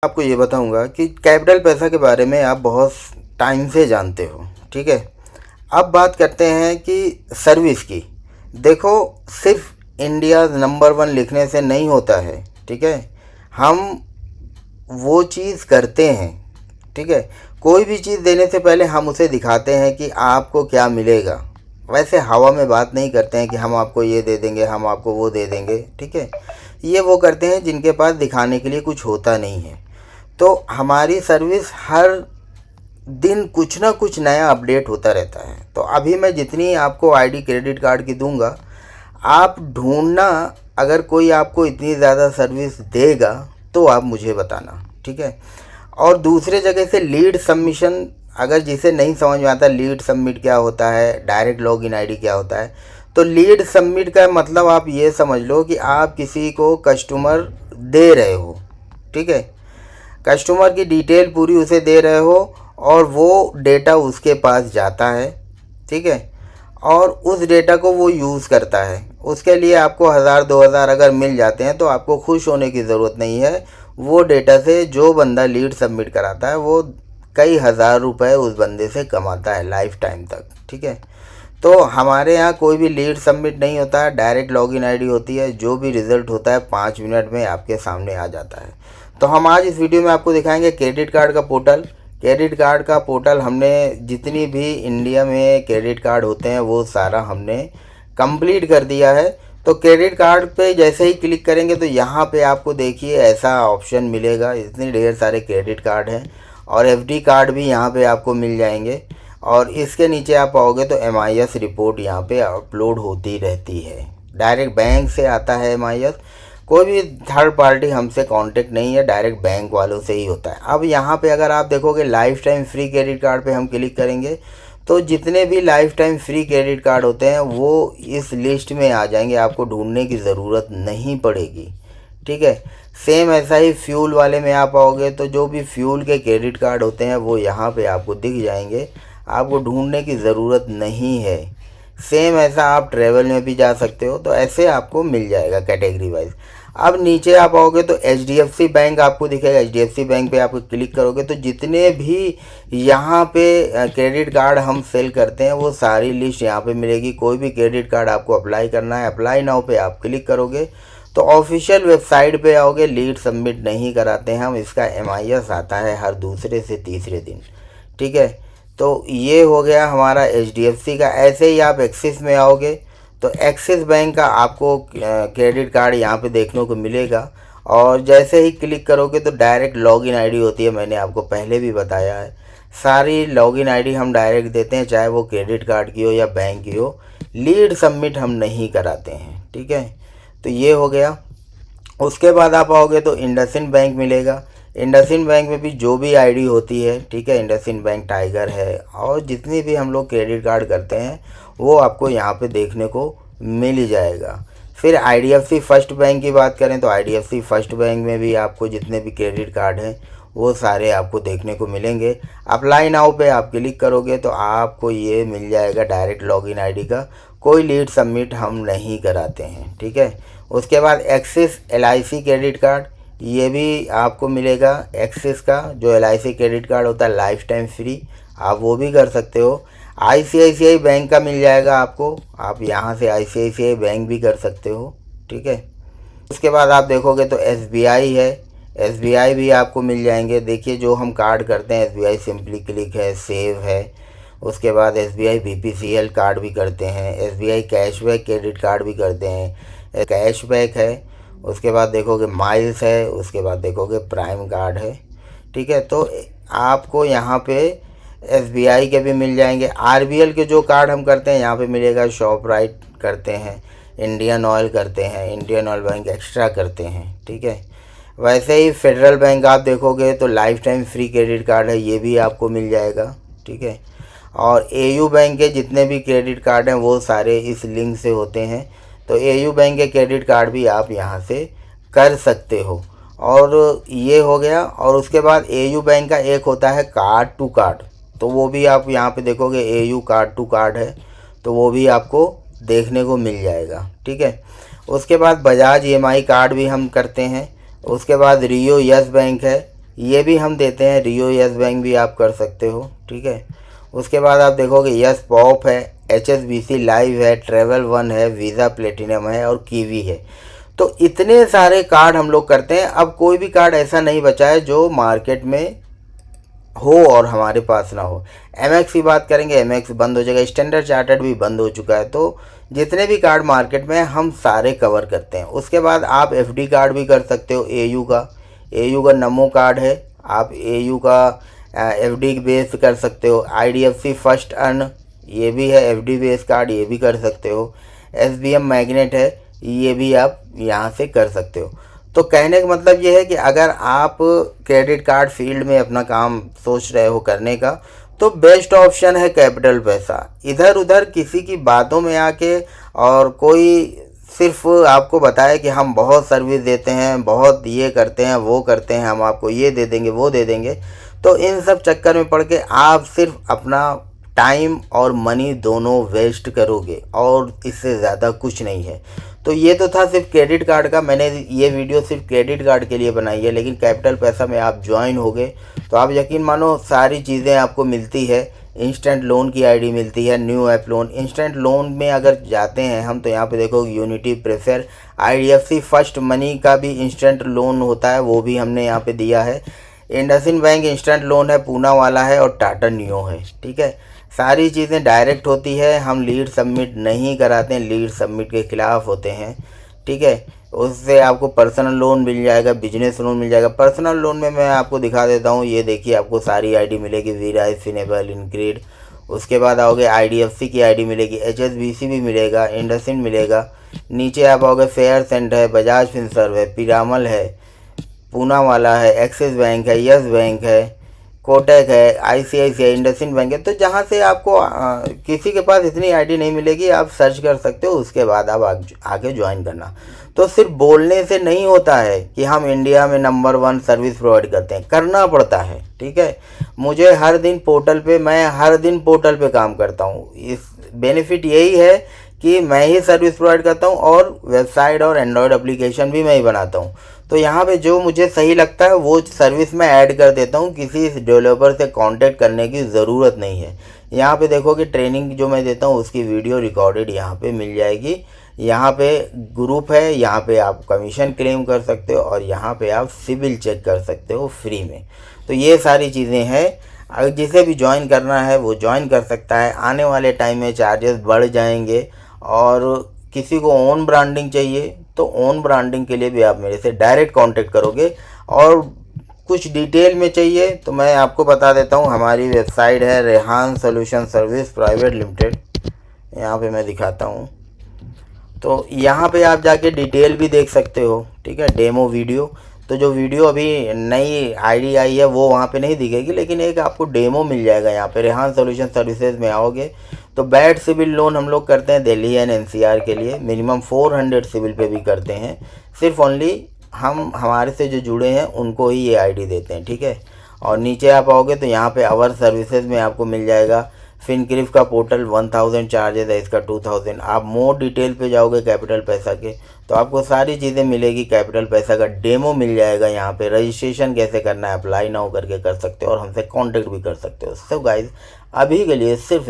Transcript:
आपको ये बताऊंगा कि कैपिटल पैसा के बारे में आप बहुत टाइम से जानते हो। ठीक है, अब बात करते हैं कि सर्विस की। देखो, सिर्फ इंडिया नंबर वन लिखने से नहीं होता है। ठीक है, हम वो चीज़ करते हैं। ठीक है, कोई भी चीज़ देने से पहले हम उसे दिखाते हैं कि आपको क्या मिलेगा। वैसे हवा में बात नहीं करते हैं कि हम आपको ये दे देंगे, हम आपको वो दे देंगे। ठीक है, ये वो करते हैं जिनके पास दिखाने के लिए कुछ होता नहीं है। तो हमारी सर्विस हर दिन कुछ ना कुछ नया अपडेट होता रहता है। तो अभी मैं जितनी आपको आईडी क्रेडिट कार्ड की दूंगा, आप ढूंढना। अगर कोई आपको इतनी ज़्यादा सर्विस देगा तो आप मुझे बताना। ठीक है, और दूसरे जगह से लीड सबमिशन, अगर जिसे नहीं समझ में आता लीड सबमिट क्या होता है, डायरेक्ट लॉगिन आईडी क्या होता है, तो लीड सबमिट का मतलब आप ये समझ लो कि आप किसी को कस्टमर दे रहे हो। ठीक है, कस्टमर की डिटेल पूरी उसे दे रहे हो और वो डेटा उसके पास जाता है। ठीक है, और उस डेटा को वो यूज़ करता है। उसके लिए आपको 1000-2000 अगर मिल जाते हैं तो आपको खुश होने की ज़रूरत नहीं है। वो डेटा से जो बंदा लीड सबमिट कराता है वो कई हज़ार रुपए उस बंदे से कमाता है लाइफ टाइम तक। ठीक है, तो हमारे यहाँ कोई भी लीड सबमिट नहीं होता है, डायरेक्ट लॉगिन आईडी होती है। जो भी रिज़ल्ट होता है 5 मिनट में आपके सामने आ जाता है। तो हम आज इस वीडियो में आपको दिखाएंगे क्रेडिट कार्ड का पोर्टल। क्रेडिट कार्ड का पोर्टल हमने जितनी भी इंडिया में क्रेडिट कार्ड होते हैं वो सारा हमने कंप्लीट कर दिया है। तो क्रेडिट कार्ड पे जैसे ही क्लिक करेंगे तो यहाँ पे आपको देखिए ऐसा ऑप्शन मिलेगा। इतने ढेर सारे क्रेडिट कार्ड हैं और एफडी कार्ड भी यहाँ पे आपको मिल जाएंगे। और इसके नीचे आप आओगे तो MIS रिपोर्ट यहाँ पे अपलोड होती रहती है। डायरेक्ट बैंक से आता है MIS। कोई भी थर्ड पार्टी हमसे कांटेक्ट नहीं है, डायरेक्ट बैंक वालों से ही होता है। अब यहाँ पे अगर आप देखोगे life time free credit card पे हम क्लिक करेंगे तो जितने भी life time free credit card होते हैं वो इस लिस्ट में आ जाएंगे, आपको ढूंढने की ज़रूरत नहीं पड़ेगी। ठीक है, सेम ऐसा ही फ्यूल वाले में आप आओगे तो जो भी फ्यूल के क्रेडिट कार्ड होते हैं वो यहाँ पे आपको दिख जाएंगे, आपको ढूंढने की ज़रूरत नहीं है। सेम ऐसा आप ट्रैवल में भी जा सकते हो, तो ऐसे आपको मिल जाएगा कैटेगरी वाइज। अब नीचे आप आओगे तो HDFC बैंक आपको दिखेगा। HDFC बैंक पे आप क्लिक करोगे तो जितने भी यहाँ पे क्रेडिट कार्ड हम सेल करते हैं वो सारी लिस्ट यहाँ पे मिलेगी। कोई भी क्रेडिट कार्ड आपको अप्लाई करना है, अप्लाई नाउ पे आप क्लिक करोगे तो ऑफिशियल वेबसाइट पे आओगे। लीड सबमिट नहीं कराते हैं हम, इसका MIS आता है हर दूसरे से तीसरे दिन। ठीक है, तो ये हो गया हमारा HDFC का। ऐसे ही आप एक्सिस में आओगे तो एक्सिस बैंक का आपको क्रेडिट कार्ड यहाँ पे देखने को मिलेगा। और जैसे ही क्लिक करोगे तो डायरेक्ट लॉगिन आईडी होती है, मैंने आपको पहले भी बताया है। सारी लॉगिन आईडी हम डायरेक्ट देते हैं, चाहे वो क्रेडिट कार्ड की हो या बैंक की हो। लीड सबमिट हम नहीं कराते हैं। ठीक है, तो ये हो गया। उसके बाद आप आओगे तो इंडसइंड बैंक मिलेगा। इंडसइंड बैंक में भी जो भी आईडी होती है, ठीक है, इंडसइंड बैंक टाइगर है और जितनी भी हम लोग क्रेडिट कार्ड करते हैं वो आपको यहाँ पे देखने को मिल ही जाएगा। फिर IDFC फर्स्ट बैंक की बात करें तो IDFC फर्स्ट बैंक में भी आपको जितने भी क्रेडिट कार्ड हैं वो सारे आपको देखने को मिलेंगे। अप्लाई नाउ पे आप क्लिक करोगे तो आपको ये मिल जाएगा डायरेक्ट लॉगिन आईडी का। कोई लीड सबमिट हम नहीं कराते हैं। ठीक है, उसके बाद एक्सिस LIC क्रेडिट कार्ड, ये भी आपको मिलेगा। एक्सिस का जो LIC क्रेडिट कार्ड होता है लाइफ टाइम फ्री, आप वो भी कर सकते हो। ICICI बैंक का मिल जाएगा आपको, आप यहाँ से ICICI बैंक भी कर सकते हो। ठीक है, उसके बाद आप देखोगे तो SBI है, SBI भी आपको मिल जाएंगे। देखिए जो हम कार्ड करते हैं SBI सिंपली क्लिक है, सेव है। उसके बाद SBI BPCL कार्ड भी करते हैं, SBI कैशबैक क्रेडिट कार्ड भी करते हैं, कैशबैक है। उसके बाद देखोगे माइल्स है, उसके बाद देखोगे प्राइम कार्ड है। ठीक है, तो आपको यहाँ पे SBI के भी मिल जाएंगे। RBL के जो कार्ड हम करते हैं यहाँ पे मिलेगा। शॉप राइट करते हैं, इंडियन ऑयल करते हैं, इंडियन ऑयल बैंक एक्स्ट्रा करते हैं। ठीक है, वैसे ही फेडरल बैंक आप देखोगे तो life time free credit card है, ये भी आपको मिल जाएगा। ठीक है, और AU बैंक के जितने भी क्रेडिट कार्ड हैं वो सारे इस लिंक से होते हैं। तो AU बैंक के क्रेडिट कार्ड भी आप यहाँ से कर सकते हो। और ये हो गया। और उसके बाद AU बैंक का एक होता है कार्ड टू कार्ड, तो वो भी आप यहाँ पे देखोगे AU कार्ड टू कार्ड है, तो वो भी आपको देखने को मिल जाएगा। ठीक है, उसके बाद बजाज EMI कार्ड भी हम करते हैं। उसके बाद रियो यस बैंक है, ये भी हम देते हैं। रियो यस बैंक भी आप कर सकते हो, ठीक है। उसके बाद आप देखोगे यस पॉप है, HSBC लाइव है, ट्रेवल वन है, वीज़ा प्लेटिनम है और कीवी है। तो इतने सारे कार्ड हम लोग करते हैं। अब कोई भी कार्ड ऐसा नहीं बचा है जो मार्केट में हो और हमारे पास ना हो। MX की बात करेंगे, MX बंद हो जाएगा, स्टैंडर्ड चार्टर्ड भी बंद हो चुका है। तो जितने भी कार्ड मार्केट में हैं हम सारे कवर करते हैं। उसके बाद आप FD कार्ड भी कर सकते हो, AU का नमो कार्ड है, आप AU का FD बेस कर सकते हो। IDFC फर्स्ट अर्न ये भी है FD बेस कार्ड, ये भी कर सकते हो। SBM मैग्नेट है, ये भी आप यहाँ से कर सकते हो। तो कहने का मतलब ये है कि अगर आप क्रेडिट कार्ड फील्ड में अपना काम सोच रहे हो करने का, तो बेस्ट ऑप्शन है कैपिटल पैसा। इधर उधर किसी की बातों में आके और कोई सिर्फ आपको बताए कि हम बहुत सर्विस देते हैं, बहुत ये करते हैं, वो करते हैं, हम आपको ये दे देंगे, वो दे देंगे, तो इन सब चक्कर में पड़ के आप सिर्फ अपना टाइम और मनी दोनों वेस्ट करोगे और इससे ज़्यादा कुछ नहीं है। तो ये तो था सिर्फ क्रेडिट कार्ड का। मैंने ये वीडियो सिर्फ क्रेडिट कार्ड के लिए बनाई है, लेकिन कैपिटल पैसा में आप ज्वाइन हो गए तो आप यकीन मानो सारी चीज़ें आपको मिलती है। इंस्टेंट लोन की आईडी मिलती है, new app loan, instant loan में अगर जाते हैं हम तो यहाँ पे देखो unity prefer, IDFC first money का भी इंस्टेंट लोन होता है, वो भी हमने यहाँ पे दिया है। इंडसइंड बैंक इंस्टेंट लोन है, पूना वाला है और टाटा नियो है, ठीक है। सारी चीज़ें डायरेक्ट होती है, हम लीड सबमिट नहीं कराते हैं, लीड सबमिट के ख़िलाफ़ होते हैं, ठीक है। उससे आपको पर्सनल लोन मिल जाएगा, बिजनेस लोन मिल जाएगा। पर्सनल लोन में मैं आपको दिखा देता हूँ, ये देखिए आपको सारी आईडी मिलेगी, वीराइज, फिनेबल, इनक्रीड। उसके बाद आओगे IDFC की आईडी मिलेगी, HSBC भी मिलेगा, इंडसइंड मिलेगा। नीचे आप आओगे फेयर सेंट है, बजाज फिनसर्व है, पिरामल है, पूना वाला है, एक्सिस बैंक है, यस बैंक है, कोटक है, ICICI, इंडसइंड बैंक है। तो जहाँ से आपको किसी के पास इतनी आईडी नहीं मिलेगी, आप सर्च कर सकते हो, उसके बाद आप आगे ज्वाइन करना। तो सिर्फ बोलने से नहीं होता है कि हम इंडिया में नंबर 1 सर्विस प्रोवाइड करते हैं, करना पड़ता है, ठीक है। मुझे हर दिन पोर्टल पे काम करता हूँ। इस बेनिफिट यही है कि मैं ही सर्विस प्रोवाइड करता हूँ और वेबसाइट और एंड्रॉयड एप्लीकेशन भी मैं ही बनाता हूँ। तो यहाँ पे जो मुझे सही लगता है वो सर्विस मैं ऐड कर देता हूँ, किसी डेवलपर से कांटेक्ट करने की ज़रूरत नहीं है। यहाँ पे देखो कि ट्रेनिंग जो मैं देता हूँ उसकी वीडियो रिकॉर्डेड यहाँ पे मिल जाएगी। यहाँ पे ग्रुप है, यहाँ पे आप कमीशन क्लेम कर सकते हो और यहाँ पे आप सिविल चेक कर सकते हो फ्री में। तो ये सारी चीज़ें हैं, अगर जिसे भी ज्वाइन करना है वो ज्वाइन कर सकता है। आने वाले टाइम में चार्जेस बढ़ जाएंगे और किसी को ओन ब्रांडिंग चाहिए तो ओन ब्रांडिंग के लिए भी आप मेरे से डायरेक्ट कांटेक्ट करोगे। और कुछ डिटेल में चाहिए तो मैं आपको बता देता हूँ, हमारी वेबसाइट है Rehan solution service private limited. यहाँ पे मैं दिखाता हूँ, तो यहाँ पे आप जाके डिटेल भी देख सकते हो, ठीक है, डेमो वीडियो। तो जो वीडियो अभी नई आईडी आई है वो वहाँ पे नहीं दिखेगी, लेकिन एक आपको डेमो मिल जाएगा। यहाँ पे रेहान सोल्यूशन सर्विसेज में आओगे तो बैड सिविल लोन हम लोग करते हैं दिल्ली एंड NCR के लिए, मिनिमम 400 सिविल पे भी करते हैं। सिर्फ ओनली हम हमारे से जो जुड़े हैं उनको ही ये आईडी देते हैं, ठीक है। और नीचे आप आओगे तो यहाँ पे अवर सर्विसेज में आपको मिल जाएगा। फिनक्रिफ का पोर्टल 1000 चार्जेस है, इसका 2000। आप मोर डिटेल पे जाओगे कैपिटल पैसा के तो आपको सारी चीज़ें मिलेगी। कैपिटल पैसा का डेमो मिल जाएगा, यहाँ पे रजिस्ट्रेशन कैसे करना है, अप्लाई नाउ करके कर सकते हो और हमसे कांटेक्ट भी कर सकते हो। सो गाइज अभी के लिए सिर्फ